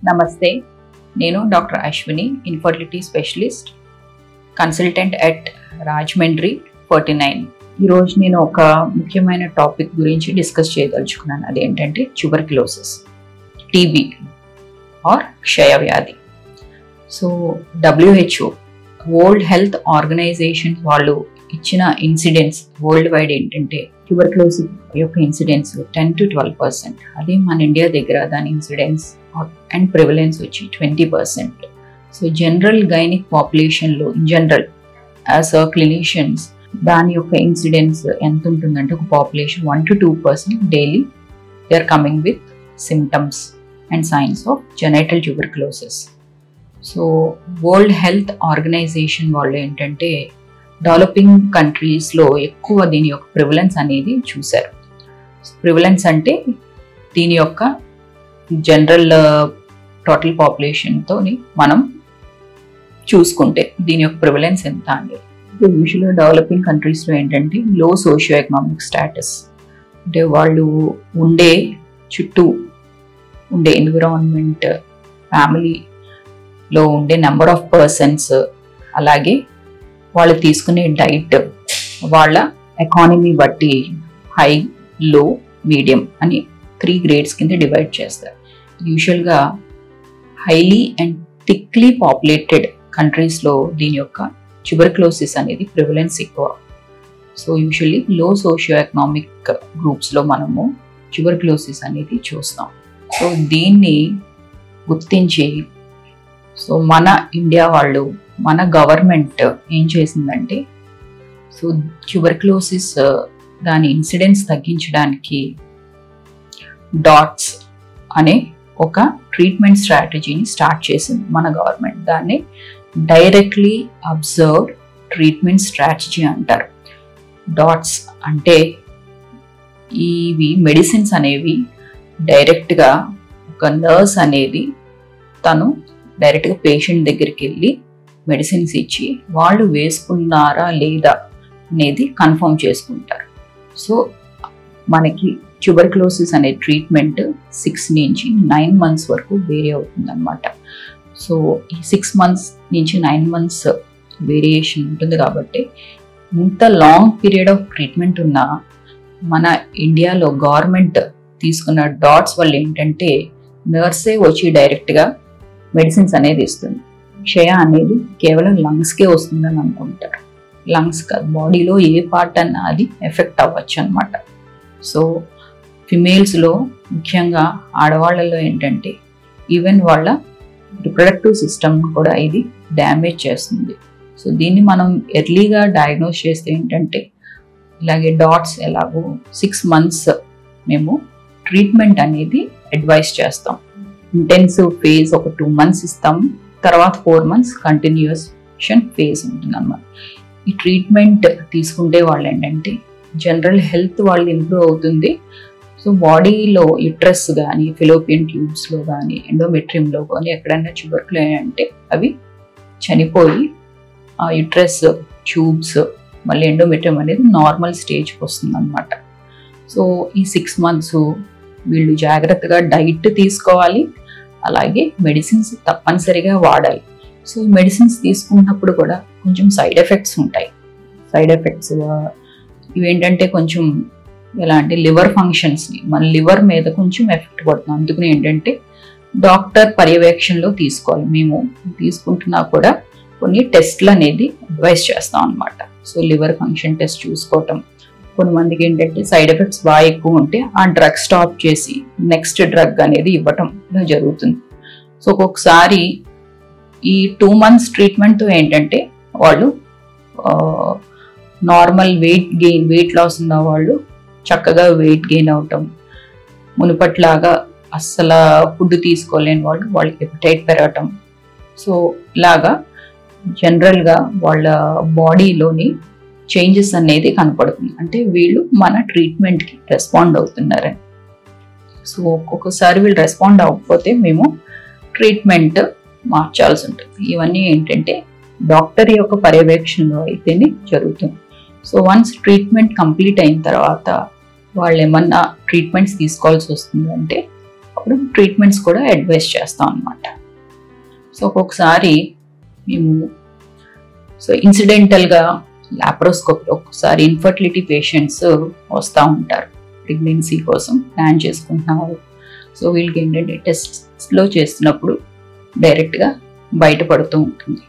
నమస్తే, నేను doctor Ashwini, infertility specialist, consultant at Rajahmundry 49. ఈరోజు నేను ఒక ముఖ్యమైన టాపిక్ గురించి డిస్కస్ చేయదలుచుకున్నాను. అదేంటంటే ట్యూబర్క్యులోసిస్, టీబీ ఆర్ క్షయవ్యాధి. So WHO, world health organization వాళ్ళు ఇచ్చిన ఇన్సిడెంట్స్ వరల్డ్ వైడ్ ఏంటంటే ట్యూబర్క్యులోసిస్ యొక్క ఇన్సిడెన్స్ 10 to 12%. అదే మన ఇండియా దగ్గర దాని ఇన్సిడెన్స్ అండ్ ప్రివలెన్స్ వచ్చి 20%. సో జనరల్ గైనిక్ పాపులేషన్లో in general as a clinicians దాని యొక్క ఇన్సిడెన్స్ ఎంత ఉంటుందంటే ఒక population 1 to 2% daily they are coming with symptoms and signs of genital tuberculosis. So world health organization వాళ్ళు ఏంటంటే డెవలపింగ్ కంట్రీస్లో ఎక్కువ దీని యొక్క ప్రివలెన్స్ అనేది చూశారు. ప్రివలెన్స్ అంటే దీని యొక్క జనరల్ టోటల్ పాపులేషన్తో మనం చూసుకుంటే దీని యొక్క ప్రివలెన్స్ ఎంత అనేది. యూజువల్గా డెవలపింగ్ కంట్రీస్లో ఏంటంటే లో సోషియో ఎకనామిక్ స్టాటస్, అంటే వాళ్ళు ఉండే చుట్టూ ఉండే ఎన్విరాన్మెంట్, ఫ్యామిలీలో ఉండే నెంబర్ ఆఫ్ పర్సన్స్, అలాగే వాళ్ళు తీసుకునే డైట్, వాళ్ళ ఎకానమీ బట్టి హై, లో, మీడియం అని 3 grades కింద డివైడ్ చేస్తారు. యూజువల్గా హైలీ అండ్ థిక్లీ పాపులేటెడ్ కంట్రీస్లో దీని యొక్క ట్యూబర్క్యులోసిస్ అనేది ప్రివలెన్స్ ఎక్కువ. సో యూజువల్లీ లో సోషియో ఎకనామిక్ గ్రూప్స్లో మనము ట్యూబర్క్యులోసిస్ అనేది చూస్తాం. సో దీన్ని గుర్తించి సో మన ఇండియా వాళ్ళు, మన గవర్నమెంట్ ఏం చేసిందంటే సో ట్యూబర్క్యులోసిస్ దాని ఇన్సిడెన్స్ తగ్గించడానికి డాట్స్ అనే ఒక ట్రీట్మెంట్ స్ట్రాటజీని స్టార్ట్ చేసింది మన గవర్నమెంట్. దాన్ని డైరెక్ట్లీ అబ్జర్వ్డ్ ట్రీట్మెంట్ స్ట్రాటజీ అంటారు. డాట్స్ అంటే ఇవి మెడిసిన్స్ అనేవి డైరెక్ట్గా ఒక నర్స్ అనేది తను డైరెక్ట్గా పేషెంట్ దగ్గరికి వెళ్ళి మెడిసిన్స్ ఇచ్చి వాళ్ళు వేసుకున్నారా లేదా అనేది కన్ఫర్మ్ చేసుకుంటారు. సో మనకి ట్యూబర్క్యులోసిస్ అనే ట్రీట్మెంట్ 6 నుంచి 9 months వరకు వేరీ అవుతుంది అనమాట. సో ఈ 6 months నుంచి 9 months వేరియేషన్ ఉంటుంది కాబట్టి ఇంత లాంగ్ పీరియడ్ ఆఫ్ ట్రీట్మెంట్ ఉన్న మన ఇండియాలో గవర్నమెంట్ తీసుకున్న డాట్స్ వల్ల ఏంటంటే నర్సే వచ్చి డైరెక్ట్గా మెడిసిన్స్ అనేది ఇస్తుంది. క్షయ అనేది కేవలం లంగ్స్కే వస్తుందని అనుకుంటారు. లంగ్స్ కాదు, బాడీలో ఏ పార్ట్ అన్నా అది ఎఫెక్ట్ అవ్వచ్చు అనమాట. సో ఫిమేల్స్లో ముఖ్యంగా ఆడవాళ్ళలో ఏంటంటే ఈవెన్ వాళ్ళ రిప్రొడక్టివ్ సిస్టమ్ కూడా ఇది డ్యామేజ్ చేస్తుంది. సో దీన్ని మనం ఎర్లీగా డయాగ్నోస్ చేస్తే ఏంటంటే ఇలాగే డాట్స్ ఎలాగో 6 months మేము ట్రీట్మెంట్ అనేది అడ్వైస్ చేస్తాం. ఇంటెన్సివ్ ఫేజ్ ఒక 2 months ఇస్తాం, తర్వాత 4 months కంటిన్యూషన్ ఫేజ్ ఉంటుంది అన్నమాట. ఈ ట్రీట్మెంట్ తీసుకుంటే వాళ్ళు ఏంటంటే జనరల్ హెల్త్ వాళ్ళు ఇంప్రూవ్ అవుతుంది. సో బాడీలో యుట్రస్ కానీ, ఫిలోపియన్ ట్యూబ్స్లో కానీ, ఎండోమెట్రియంలో కానీ ఎక్కడైనా ట్యూబర్క్యులోసిస్ అంటే అవి చనిపోయి ఆ యుట్రస్, ట్యూబ్స్, మళ్ళీ ఎండోమెట్రియం అనేది నార్మల్ స్టేజ్కి వస్తుంది అనమాట. సో ఈ 6 months వీళ్ళు జాగ్రత్తగా డైట్ తీసుకోవాలి, అలాగే మెడిసిన్స్ తప్పనిసరిగా వాడాలి. సో మెడిసిన్స్ తీసుకున్నప్పుడు కూడా కొంచెం సైడ్ ఎఫెక్ట్స్ ఉంటాయి. సైడ్ ఎఫెక్ట్స్ ఇవేంటంటే కొంచెం ఎలా అంటే లివర్ ఫంక్షన్స్ని, మన లివర్ మీద కొంచెం ఎఫెక్ట్ పడుతుంది. అందుకని ఏంటంటే డాక్టర్ పర్యవేక్షణలో తీసుకోవాలి. మేము తీసుకుంటున్నా కూడా కొన్ని టెస్ట్లు అనేది అడ్వైస్ చేస్తాం అనమాట. సో లివర్ ఫంక్షన్ టెస్ట్ చూసుకోవటం, కొంతమందికి ఏంటంటే సైడ్ ఎఫెక్ట్స్ బాగా ఎక్కువ ఉంటే ఆ డ్రగ్ స్టాప్ చేసి నెక్స్ట్ డ్రగ్ అనేది ఇవ్వటం జరుగుతుంది. సో ఒక్కొక్కసారి ఈ 2 months ట్రీట్మెంట్తో ఏంటంటే వాళ్ళు నార్మల్ వెయిట్ లాస్ ఉన్న వాళ్ళు చక్కగా వెయిట్ గెయిన్ అవటం, మునుపట్లాగా అస్సలు ఫుడ్ తీసుకోలేని వాళ్ళకి ఎపిటైట్ పెరగటం. సో ఇలాగా జనరల్గా వాళ్ళ బాడీలోని చేంజెస్ అనేది కనపడుతుంది. అంటే వీళ్ళు మన ట్రీట్మెంట్కి రెస్పాండ్ అవుతున్నారని. సో ఒక్కొక్కసారి వీళ్ళు రెస్పాండ్ అవ్వకపోతే మేము ట్రీట్మెంట్ మార్చాల్సి ఉంటుంది. ఇవన్నీ ఏంటంటే డాక్టర్ యొక్క పర్యవేక్షణలో అయితేనే జరుగుతుంది. సో వన్స్ ట్రీట్మెంట్ కంప్లీట్ అయిన తర్వాత వాళ్ళు ఏమన్నా ట్రీట్మెంట్స్ తీసుకోవాల్సి వస్తుందంటే అప్పుడు ట్రీట్మెంట్స్ కూడా అడ్వైస్ చేస్తాం అన్నమాట. సో ఒక్కొక్కసారి మేము ఇన్సిడెంటల్గా లాప్రోస్కోపీ ఒక్కొక్కసారి ఇన్ఫర్టిలిటీ పేషెంట్స్ వస్తూ ఉంటారు ప్రెగ్నెన్సీ కోసం ప్లాన్ చేసుకుంటున్నారు. సో వీళ్ళకి ఏంటంటే టెస్ట్లో చేస్తున్నప్పుడు డైరెక్ట్గా బయటపడుతూ ఉంటుంది.